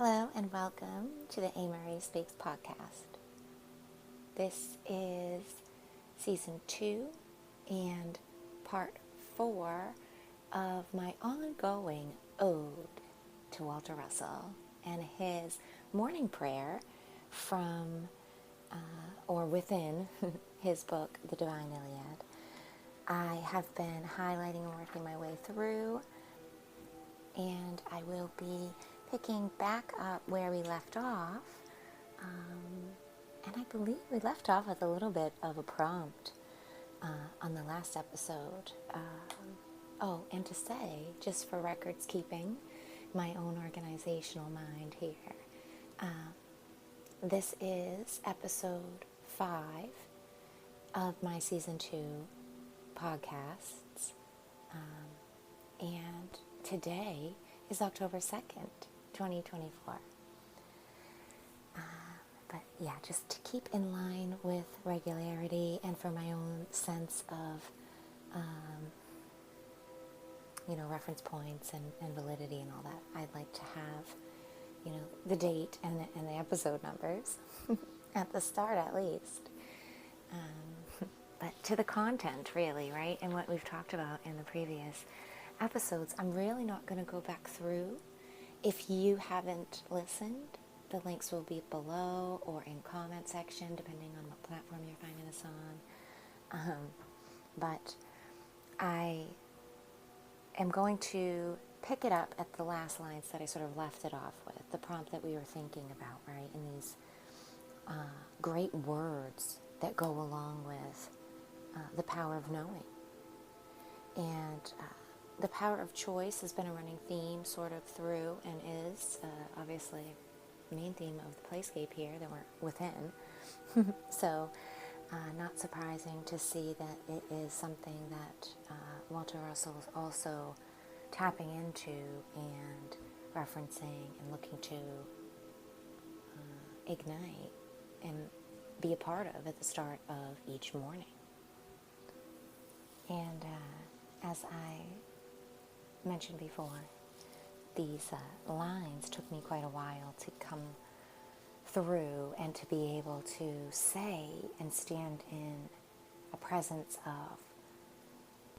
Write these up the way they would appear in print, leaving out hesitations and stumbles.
Hello and welcome to the aMarieSpeaks podcast. This is season 2 and part 4 of my ongoing ode to Walter Russell and his morning prayer from or within his book, The Divine Iliad. I have been highlighting and working my way through, and I will be picking back up where we left off. And I believe we left off with a little bit of a prompt on the last episode. And to say, just for records keeping, my own organizational mind here, this is episode 5 of my season 2 podcasts. And today is October 2nd, 2024. But yeah, just to keep in line with regularity and for my own sense of, reference points and validity and all that, I'd like to have, the date and the episode numbers at the start at least. But to the content, really, right? And what we've talked about in the previous episodes, I'm really not going to go back through. If you haven't listened, the links will be below or in comment section, depending on what platform you're finding this on. But I am going to pick it up at the last lines that I sort of left it off with, the prompt that we were thinking about, right? And these great words that go along with the power of knowing. And the power of choice has been a running theme sort of through and is obviously the main theme of the playscape here that we're within. So not surprising to see that it is something that Walter Russell is also tapping into and referencing and looking to ignite and be a part of at the start of each morning. And as I mentioned before, these lines took me quite a while to come through and to be able to say and stand in a presence of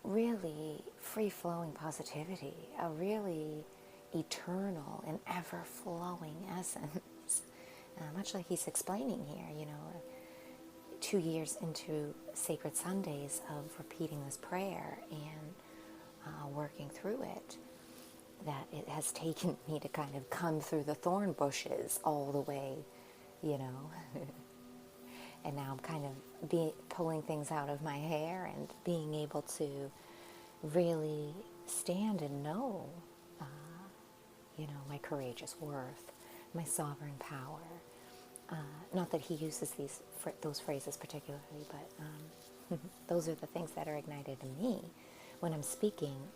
really free-flowing positivity, a really eternal and ever-flowing essence, much like he's explaining here, 2 years into Sacred Sundays of repeating this prayer and working through it, that it has taken me to kind of come through the thorn bushes all the way, and now I'm kind of pulling things out of my hair and being able to really stand and know, my courageous worth, my sovereign power. Not that he uses those phrases particularly, but those are the things that are ignited in me when I'm speaking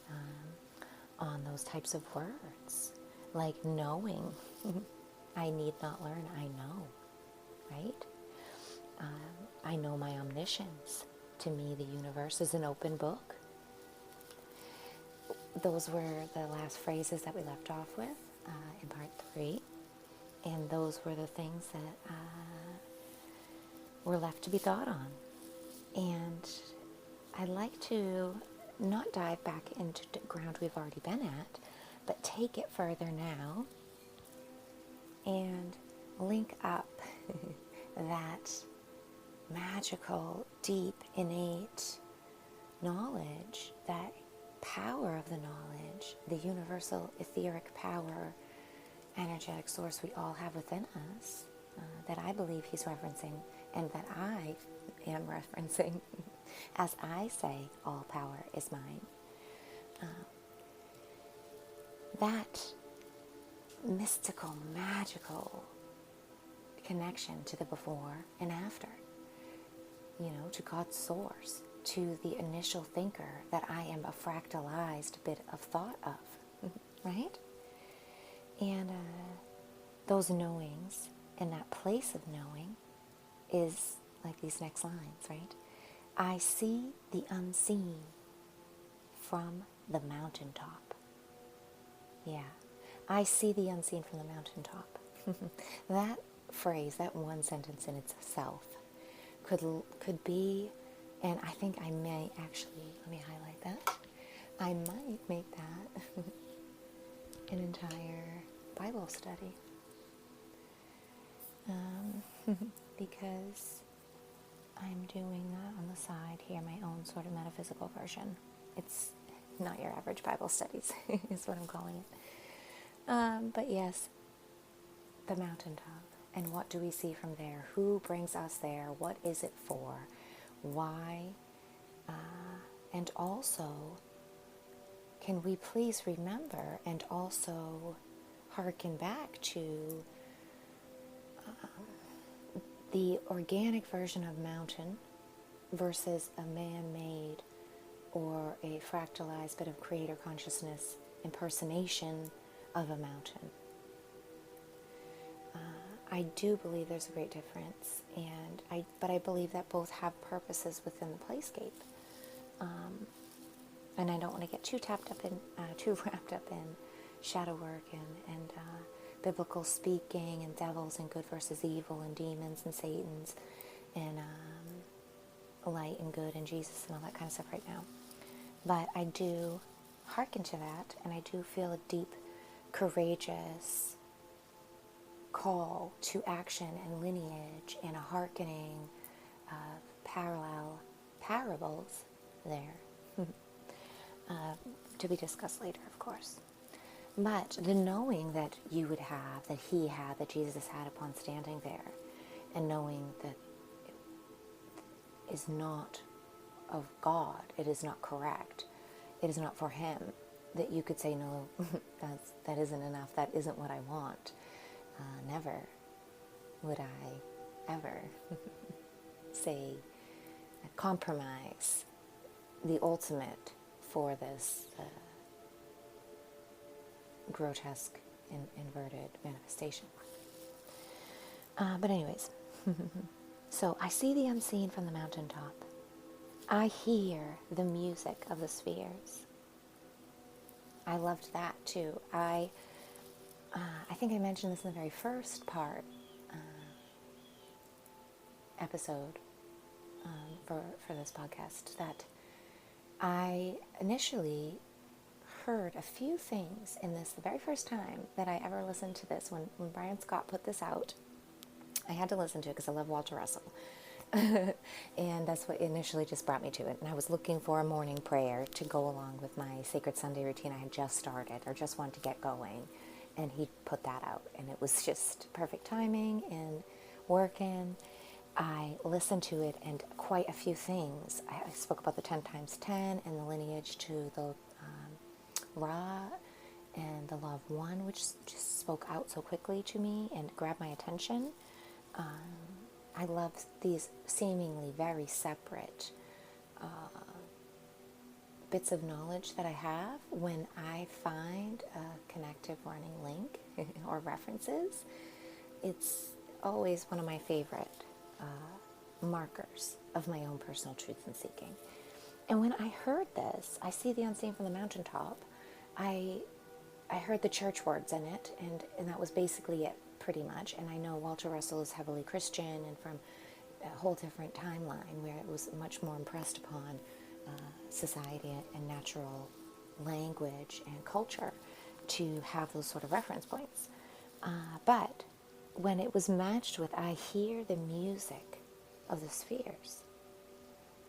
on those types of words, like knowing. I need not learn, I know, right? I know my omniscience. To me, the universe is an open book. Those were the last phrases that we left off with in part 3. And those were the things that were left to be thought on. And I'd like to not dive back into the ground we've already been at, but take it further now and link up that magical, deep, innate knowledge, that power of the knowledge, the universal etheric power, energetic source we all have within us, that I believe he's referencing and that I am referencing as I say, all power is mine. That mystical, magical connection to the before and after, to God's source, to the initial thinker that I am a fractalized bit of thought of, right? And those knowings and that place of knowing is like these next lines, right? I see the unseen from the mountaintop. Yeah, I see the unseen from the mountaintop. That phrase, that one sentence in itself, could be, and I think I may actually, let me highlight that. I might make that an entire Bible study. Because I'm doing on the side here my own sort of metaphysical version. It's not your average Bible studies, is what I'm calling it. But yes, the mountaintop. And what do we see from there? Who brings us there? What is it for? Why? And also, can we please remember and also hearken back to the organic version of mountain versus a man-made or a fractalized bit of creator consciousness impersonation of a mountain. I do believe there's a great difference, but I believe that both have purposes within the playscape. And I don't want to get too wrapped up in shadow work and biblical speaking and devils and good versus evil and demons and Satans and light and good and Jesus and all that kind of stuff right now. But I do hearken to that, and I do feel a deep, courageous call to action and lineage and a hearkening of parallel parables there. To be discussed later, of course. But the knowing that you would have, that he had, that Jesus had upon standing there, and knowing that it is not of God, it is not correct, it is not for him, that you could say, no, that isn't enough, that isn't what I want. Never would I ever say compromise the ultimate for this grotesque, inverted manifestation. But anyways, so I see the unseen from the mountaintop. I hear the music of the spheres. I loved that too. I think I mentioned this in the very first part episode for this podcast, that I initially heard a few things in this the very first time that I ever listened to this. When Brian Scott put this out, I had to listen to it because I love Walter Russell. And that's what initially just brought me to it. And I was looking for a morning prayer to go along with my Sacred Sunday routine I had just started, or just wanted to get going. And he put that out, and it was just perfect timing and working. I listened to it, and quite a few things. I spoke about the 10 times 10 and the lineage to the Ra and the Law of One, which just spoke out so quickly to me and grabbed my attention. I love these seemingly very separate bits of knowledge that I have when I find a connective running link or references. It's always one of my favorite markers of my own personal truth and seeking. And when I heard this, I see the unseen from the mountaintop, I heard the church words in it, and that was basically it, pretty much. And I know Walter Russell is heavily Christian and from a whole different timeline where it was much more impressed upon society and natural language and culture to have those sort of reference points. But when it was matched with I hear the music of the spheres,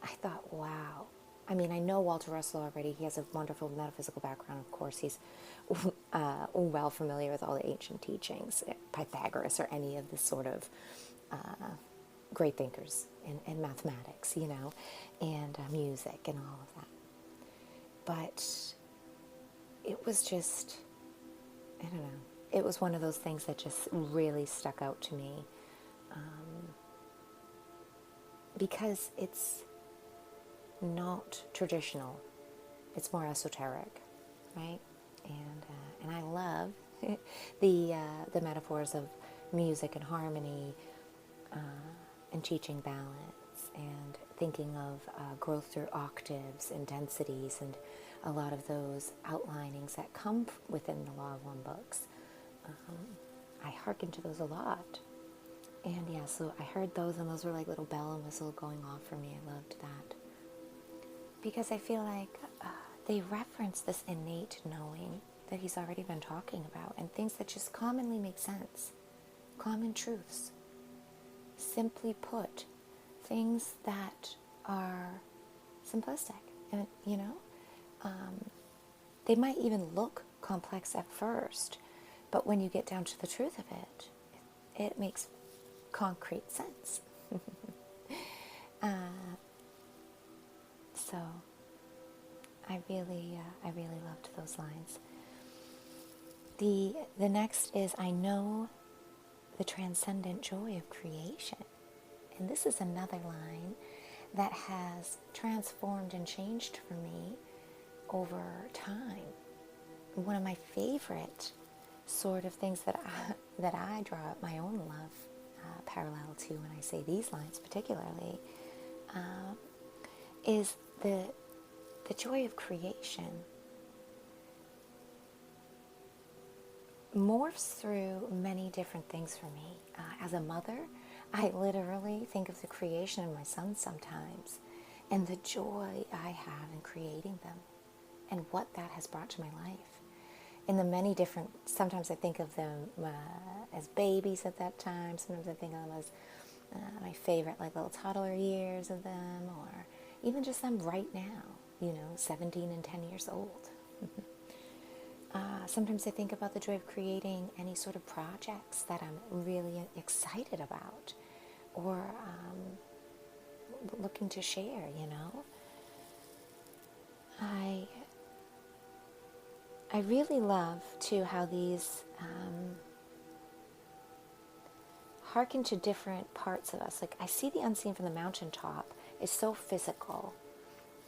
I thought, wow. I mean, I know Walter Russell already. He has a wonderful metaphysical background. Of course, he's well familiar with all the ancient teachings, Pythagoras or any of the sort of great thinkers in mathematics, you know, and music and all of that. But it was just, I don't know, it was one of those things that just really stuck out to me, because it's not traditional. It's more esoteric, right? And I love the metaphors of music and harmony, and teaching balance, and thinking of growth through octaves and densities, and a lot of those outlinings that come within the Law of One books. I hearken to those a lot. And yeah, so I heard those, and those were like little bell and whistle going off for me. I loved that. Because I feel like they reference this innate knowing that he's already been talking about, and things that just commonly make sense. Common truths. Simply put, things that are simplistic. And, they might even look complex at first, but when you get down to the truth of it, it makes concrete sense. So I really loved those lines. The next is, I know the transcendent joy of creation. And this is another line that has transformed and changed for me over time. One of my favorite sort of things that I draw up my own love parallel to when I say these lines particularly is the joy of creation morphs through many different things for me. As a mother, I literally think of the creation of my sons sometimes and the joy I have in creating them and what that has brought to my life. In the many different, sometimes I think of them as babies at that time, sometimes I think of them as my favorite like little toddler years of them, or even just them right now, 17 and 10 years old. Sometimes I think about the joy of creating any sort of projects that I'm really excited about or looking to share, I really love, too, how these hearken to different parts of us. Like, I see the unseen from the mountaintop is so physical.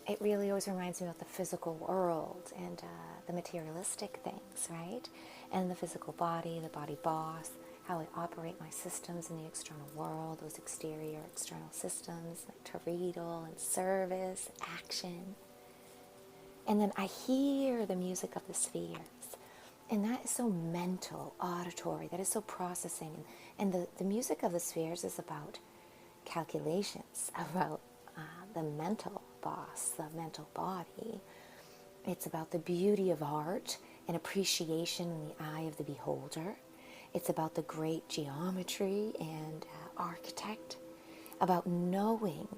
It really always reminds me about the physical world and the materialistic things, right? And the physical body, the body boss, how I operate my systems in the external world, those exterior, external systems, like torriedal and service, action. And then I hear the music of the spheres. And that is so mental, auditory, that is so processing. And the music of the spheres is about calculations, about the mental boss, the mental body. It's about the beauty of art and appreciation in the eye of the beholder. It's about the great geometry and architect, about knowing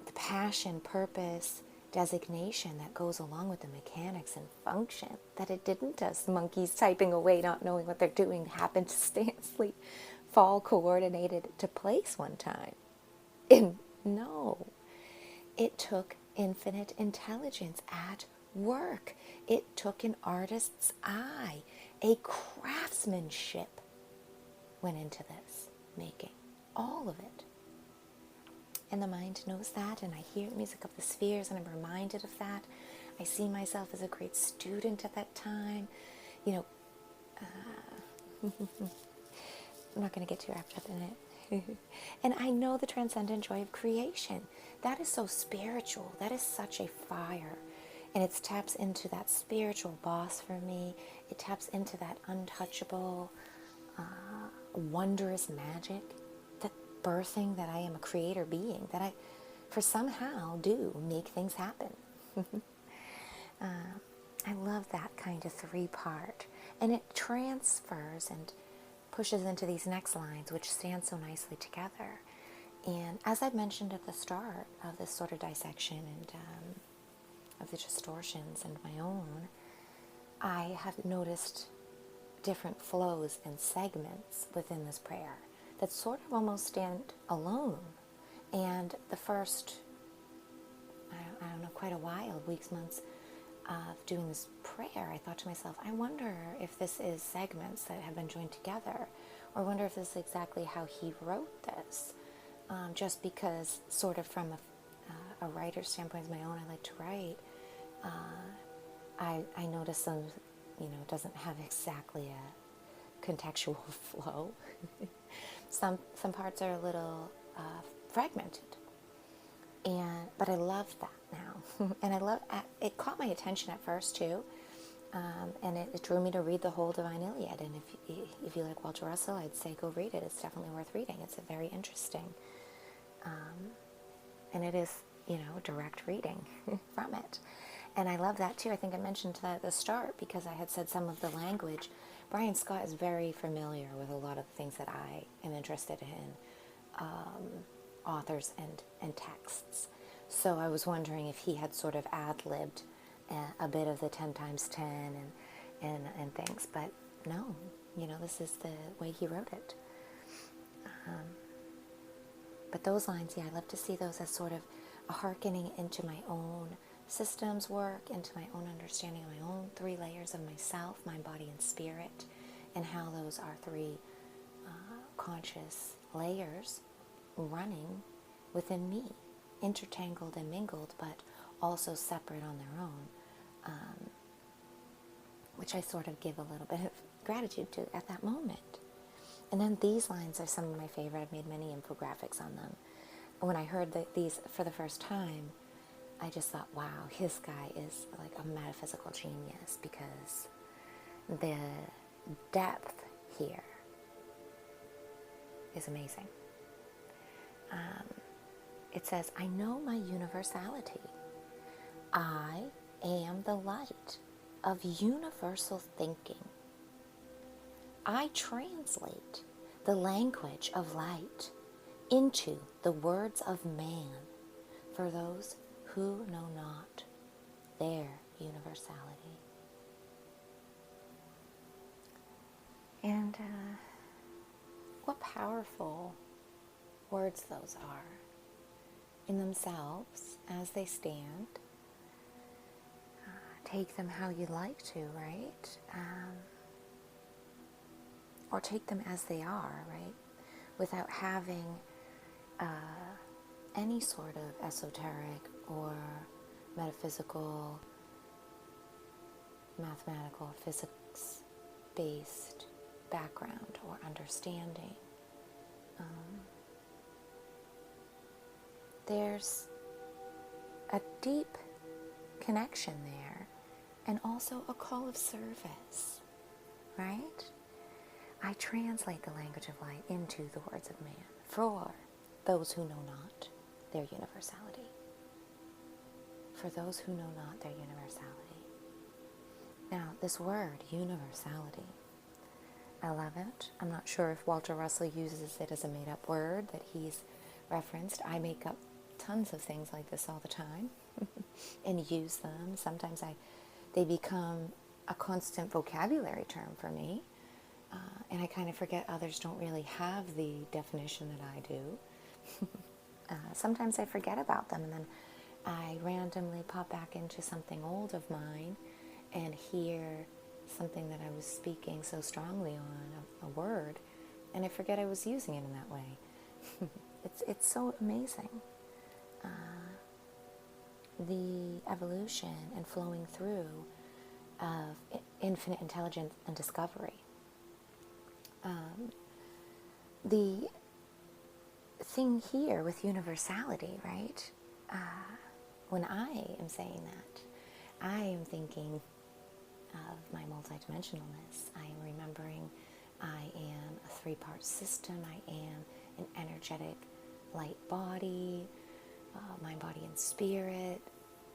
the passion, purpose, designation that goes along with the mechanics and function, that it didn't just monkeys typing away not knowing what they're doing happenstantially fall coordinated to place one time. And no, it took infinite intelligence at work. It took an artist's eye. A craftsmanship went into this making, all of it. And the mind knows that, and I hear the music of the spheres, and I'm reminded of that. I see myself as a great student at that time. I'm not going to get too wrapped up in it. And I know the transcendent joy of creation. That is so spiritual. That is such a fire. And it taps into that spiritual boss for me. It taps into that untouchable, wondrous magic, that birthing that I am a creator being, that I, for somehow, do make things happen. I love that kind of three-part. And it transfers and pushes into these next lines, which stand so nicely together. And as I mentioned at the start of this sort of dissection and of the distortions and my own, I have noticed different flows and segments within this prayer that sort of almost stand alone. And the first, I don't know, quite a while, weeks, months of doing this prayer, I thought to myself, I wonder if this is segments that have been joined together, or I wonder if this is exactly how he wrote this. Just because, sort of from a writer's standpoint, as my own, I like to write, I notice some, doesn't have exactly a contextual flow. Some parts are a little fragmented. But I love that now. And it caught my attention at first too. And it drew me to read the whole Divine Iliad. And if you like Walter Russell, I'd say go read it. It's definitely worth reading. It's a very interesting. And it is, direct reading from it. And I love that too. I think I mentioned that at the start because I had said some of the language. Brian Scott is very familiar with a lot of the things that I am interested in, authors and texts. So I was wondering if he had sort of ad-libbed a bit of the 10 times 10 and things. But no, this is the way he wrote it. But those lines, I love to see those as sort of a hearkening into my own systems work, into my own understanding of my own 3 layers of myself, mind, body, and spirit, and how those are 3 conscious layers running within me, intertangled and mingled, but also separate on their own, which I sort of give a little bit of gratitude to at that moment. And then these lines are some of my favorite. I've made many infographics on them. When I heard these for the first time, I just thought, wow, this guy is like a metaphysical genius, because the depth here is amazing. It says, I know my universality. I am the light of universal thinking. I translate the language of light into the words of man for those who know not their universality. And what powerful words those are in themselves as they stand. Take them how you like to, right? Or take them as they are, right? Without having any sort of esoteric or metaphysical, mathematical, physics-based background or understanding. There's a deep connection there, and also a call of service, right? I translate the language of light into the words of man for those who know not their universality. For those who know not their universality. Now, this word, universality, I love it. I'm not sure if Walter Russell uses it as a made-up word that he's referenced. I make up tons of things like this all the time and use them. Sometimes they become a constant vocabulary term for me, and I kind of forget others don't really have the definition that I do. Sometimes I forget about them, and then I randomly pop back into something old of mine and hear something that I was speaking so strongly on, a word, and I forget I was using it in that way. It's so amazing. The evolution and flowing through of infinite intelligence and discovery. The thing here with universality, right? When I am saying that, I am thinking of my multidimensionalness. I am remembering I am a 3-part system. I am an energetic light body, mind, body, and spirit,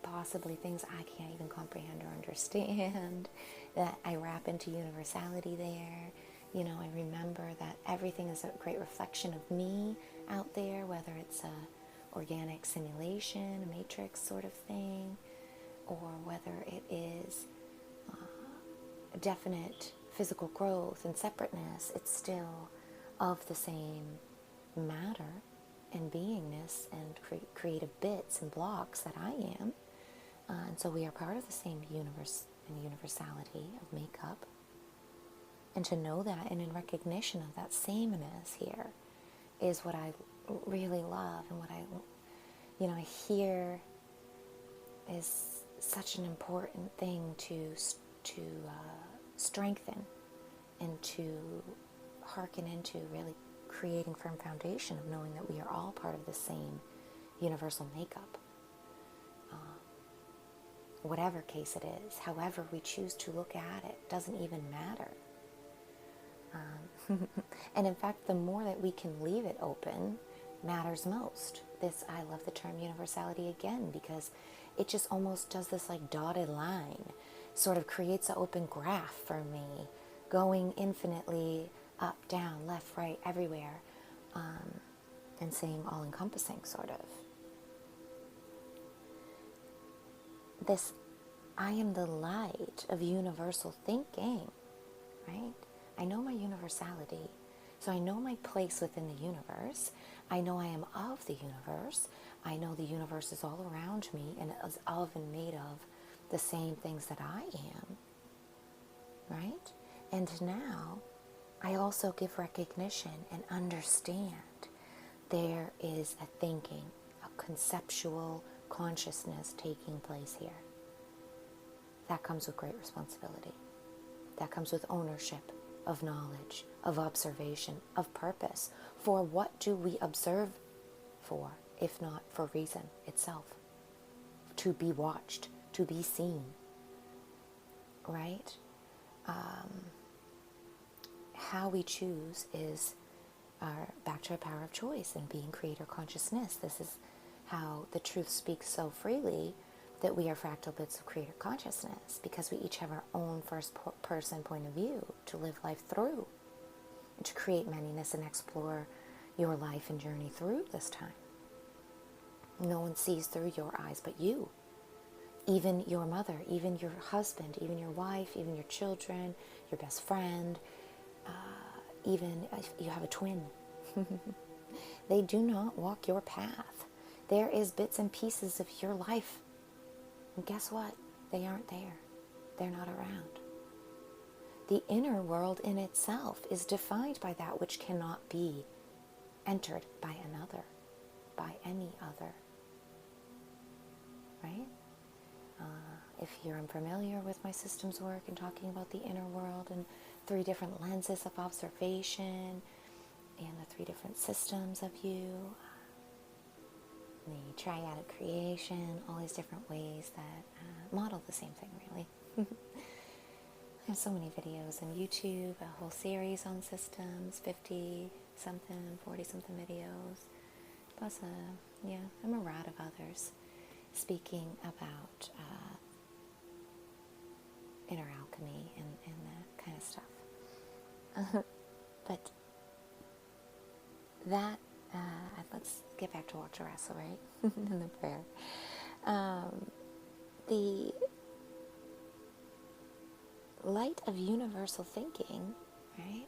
possibly things I can't even comprehend or understand, that I wrap into universality there. I remember that everything is a great reflection of me out there, whether it's a organic simulation, a matrix sort of thing, or whether it is a definite physical growth and separateness. It's still of the same matter and beingness and creative bits and blocks that I am. And so we are part of the same universe and universality of makeup. And to know that, and in recognition of that sameness here, is what I really love, and what I hear is such an important thing to strengthen and to hearken into, really creating firm foundation of knowing that we are all part of the same universal makeup. Whatever case it is, however we choose to look at it, doesn't even matter. And in fact, the more that we can leave it open matters most. I love the term universality again, because it just almost does this like dotted line, sort of creates an open graph for me, going infinitely up, down, left, right, everywhere, and saying all encompassing sort of. This, I am the light of universal thinking, right? I know my universality, so I know my place within the universe. I know I am of the universe. I know the universe is all around me and is of and made of the same things that I am, right? And now I also give recognition and understand there is a thinking, a conceptual consciousness taking place here. That comes with great responsibility. That comes with ownership of knowledge, of observation, of purpose. For what do we observe for, if not for reason itself? To be watched, to be seen, right? How we choose is back to our power of choice and being creator consciousness. This is how the truth speaks so freely that we are fractal bits of creator consciousness, because we each have our own first person point of view to live life through, and to create manyness and explore your life and journey through this time. No one sees through your eyes but you. Even your mother, even your husband, even your wife, even your children, your best friend, even if you have a twin. They do not walk your path. There is bits and pieces of your life. And guess what? They aren't there. They're not around. The inner world in itself is defined by that which cannot be entered by another, by any other. Right? If you're unfamiliar with my systems work and talking about the inner world and 3 different lenses of observation and the 3 different systems of you, the triadic creation, all these different ways that model the same thing, really. I have so many videos on YouTube, a whole series on systems, 50-something, 40-something videos, plus a myriad of others speaking about inner alchemy and that kind of stuff. But that, let's get back to Walk to Wrestle, right? And the prayer. The light of universal thinking, right,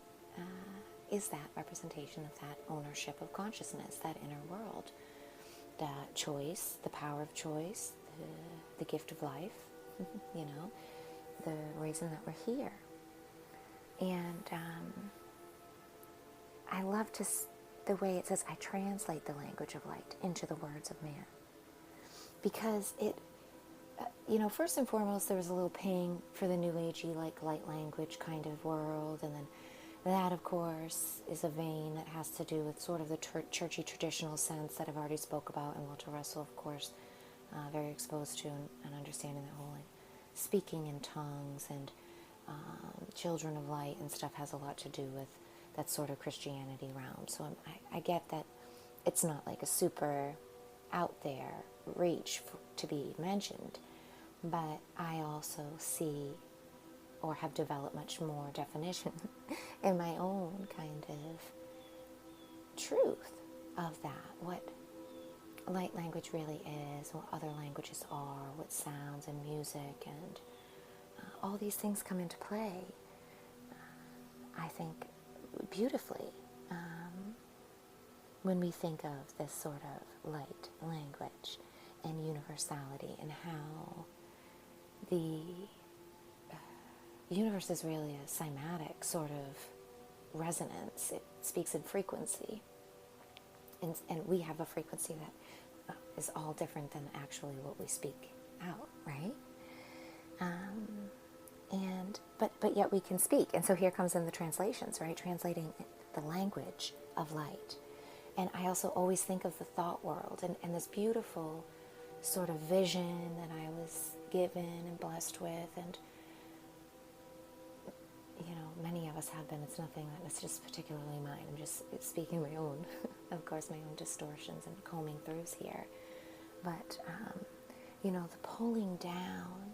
is that representation of that ownership of consciousness, that inner world, that choice, the power of choice, the gift of life, you know, the reason that we're here. And I love the way it says, I translate the language of light into the words of man. Because it, first and foremost, there was a little ping for the new agey, like light language kind of world. And then that, of course, is a vein that has to do with sort of the churchy traditional sense that I've already spoke about. And Walter Russell, of course, very exposed to and understanding that whole speaking in tongues and children of light and stuff has a lot to do with that sort of Christianity realm. So I get that it's not like a super out there reach to be mentioned, but I also see or have developed much more definition in my own kind of truth of that, what light language really is, what other languages are, what sounds and music and all these things come into play, I think, beautifully when we think of this sort of light language and universality, and how the universe is really a cymatic sort of resonance. It speaks in frequency, and we have a frequency that is all different than actually what we speak out, right? But yet we can speak. And so here comes in the translations, right? Translating the language of light And I also always think of the thought world and this beautiful sort of vision that I was given and blessed with. And, you know, many of us have been. It's nothing that's just particularly mine. I'm just speaking my own, of course, my own distortions and combing throughs here. But, you know, the pulling down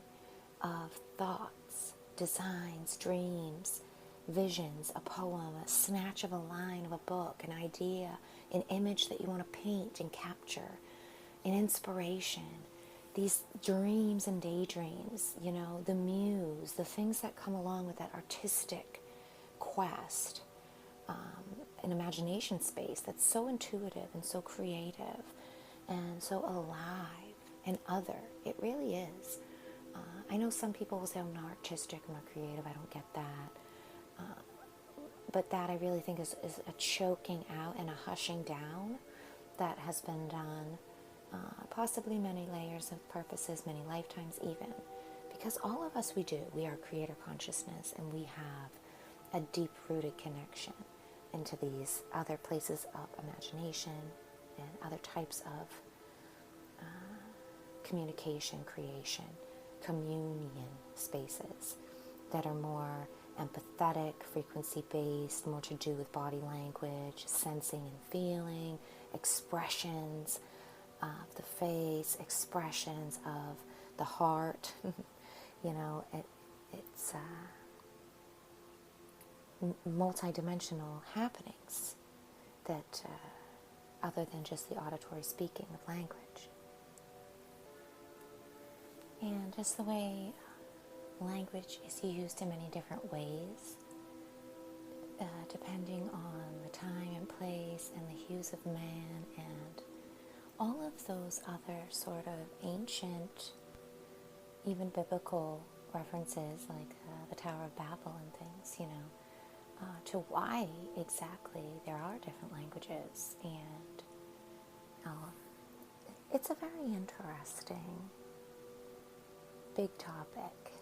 of thoughts, designs, dreams, visions, a poem, a snatch of a line of a book, an idea, an image that you want to paint and capture, an inspiration, these dreams and daydreams, you know, the muse, the things that come along with that artistic quest, an imagination space that's so intuitive and so creative and so alive and other. It really is. I know some people will say, I'm not artistic, I'm not creative, I don't get that. But that I really think is a choking out and a hushing down that has been done, possibly many layers of purposes, many lifetimes even. Because all of us, we are creator consciousness, and we have a deep-rooted connection into these other places of imagination and other types of communication, creation, communion spaces that are more empathetic, frequency-based, more to do with body language, sensing and feeling, expressions of the face, expressions of the heart. You know, it's multi-dimensional happenings that other than just the auditory speaking of language. And just the way language is used in many different ways, depending on the time and place and the hues of man and all of those other sort of ancient, even biblical references like the Tower of Babel and things, you know, to why exactly there are different languages. And it's a very interesting big topic.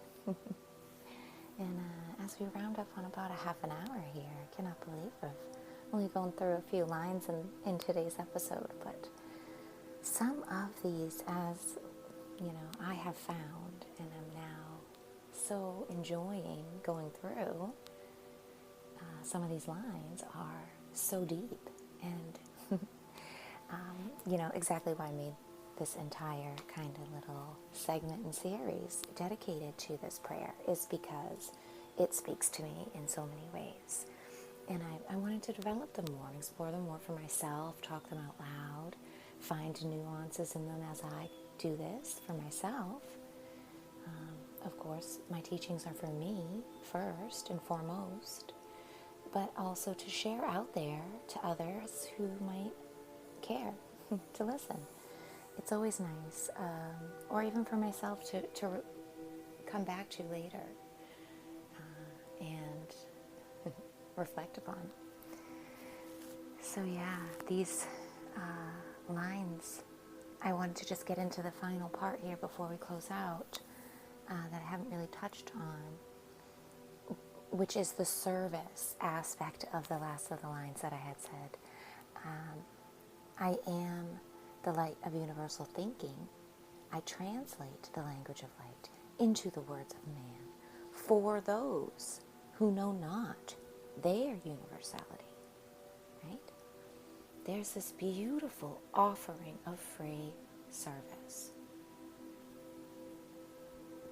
And as we round up on about a half an hour here, I cannot believe I've only gone through a few lines in today's episode, but some of these, as you know, I have found and am now so enjoying going through, some of these lines are so deep. And you know, exactly why I made this entire kind of little segment and series dedicated to this prayer is because it speaks to me in so many ways. And I wanted to develop them more, explore them more for myself, talk them out loud, find nuances in them as I do this for myself. Of course, my teachings are for me first and foremost, but also to share out there to others who might care to listen. It's always nice, or even for myself to come back to later and reflect upon. So yeah, these lines, I wanted to just get into the final part here before we close out that I haven't really touched on, which is the service aspect of the last of the lines that I had said. I am the light of universal thinking. I translate the language of light into the words of man for those who know not their universality. Right? There's this beautiful offering of free service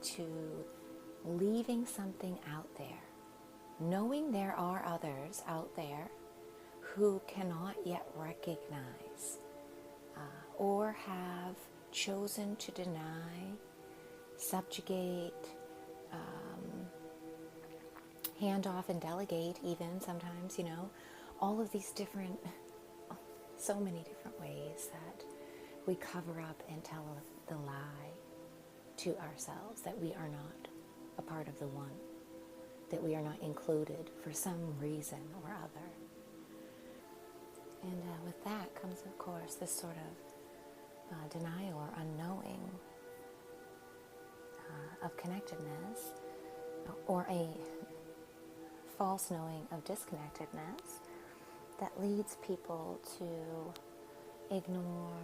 to leaving something out there, knowing there are others out there who cannot yet recognize or have chosen to deny, subjugate, hand off and delegate even sometimes, you know, all of these different, so many different ways that we cover up and tell the lie to ourselves that we are not a part of the one, that we are not included for some reason or other. And with that comes, of course, this sort of denial or unknowing of connectedness, or a false knowing of disconnectedness that leads people to ignore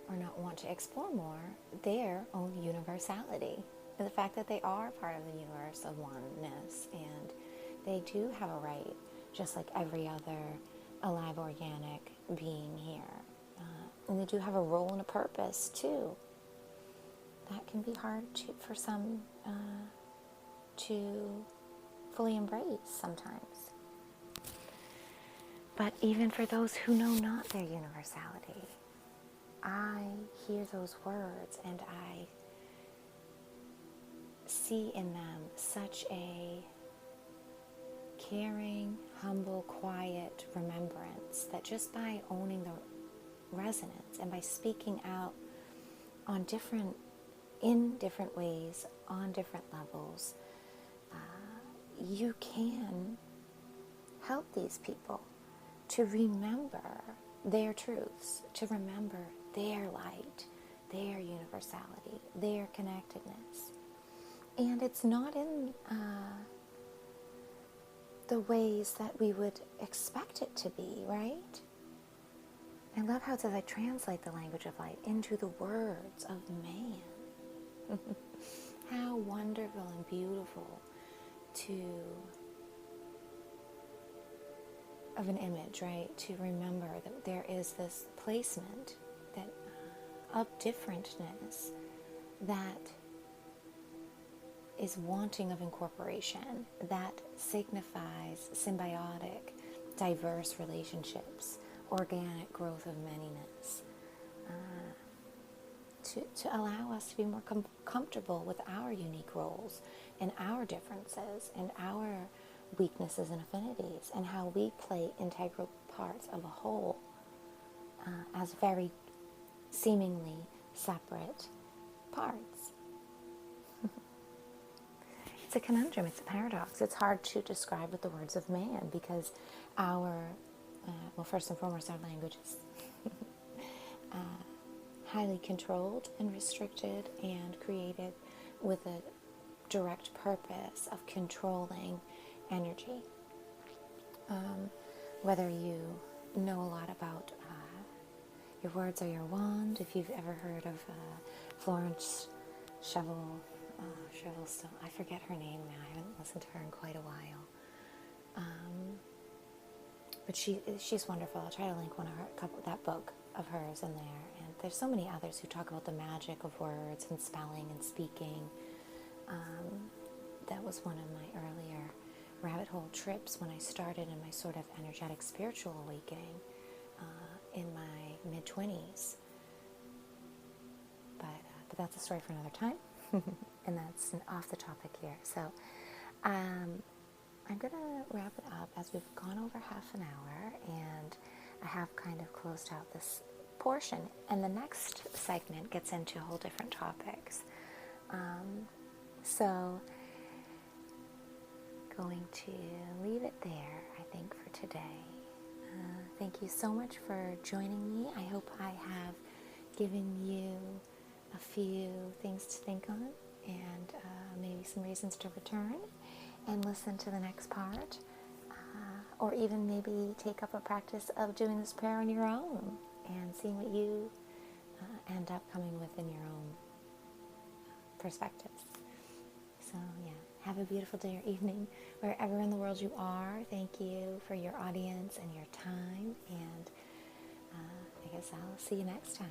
or not want to explore more their own universality. The fact that they are part of the universe of oneness, and they do have a right, just like every other alive organic being here. And they do have a role and a purpose too. That can be hard for some to fully embrace sometimes. But even for those who know not their universality, I hear those words and I see in them such a caring, humble, quiet remembrance that just by owning the resonance and by speaking out in different ways, on different levels, you can help these people to remember their truths, to remember their light, their universality, their connectedness. And it's not in the ways that we would expect it to be, right? I love how it says I translate the language of light into the words of man. How wonderful and beautiful of an image, right? To remember that there is this placement that of differentness that is wanting of incorporation, that signifies symbiotic, diverse relationships, organic growth of manyness, to allow us to be more comfortable with our unique roles and our differences and our weaknesses and affinities and how we play integral parts of a whole as very seemingly separate parts. It's a conundrum, it's a paradox. It's hard to describe with the words of man because first and foremost, our language is highly controlled and restricted and created with a direct purpose of controlling energy. Whether you know a lot about your words are your wand, if you've ever heard of Florence Shovelstone, I forget her name now, I haven't listened to her in quite a while. But she's wonderful. I'll try to link that book of hers in there. And there's so many others who talk about the magic of words and spelling and speaking. That was one of my earlier rabbit hole trips when I started in my sort of energetic spiritual awakening in my mid-20s. But that's a story for another time. And that's off the topic here. So I'm going to wrap it up as we've gone over half an hour and I have kind of closed out this portion. And the next segment gets into whole different topics. So going to leave it there, I think, for today. Thank you so much for joining me. I hope I have given you a few things to think on and maybe some reasons to return and listen to the next part, or even maybe take up a practice of doing this prayer on your own and seeing what you end up coming with in your own perspectives. So yeah, have a beautiful day or evening wherever in the world you are. Thank you for your audience and your time, and I guess I'll see you next time.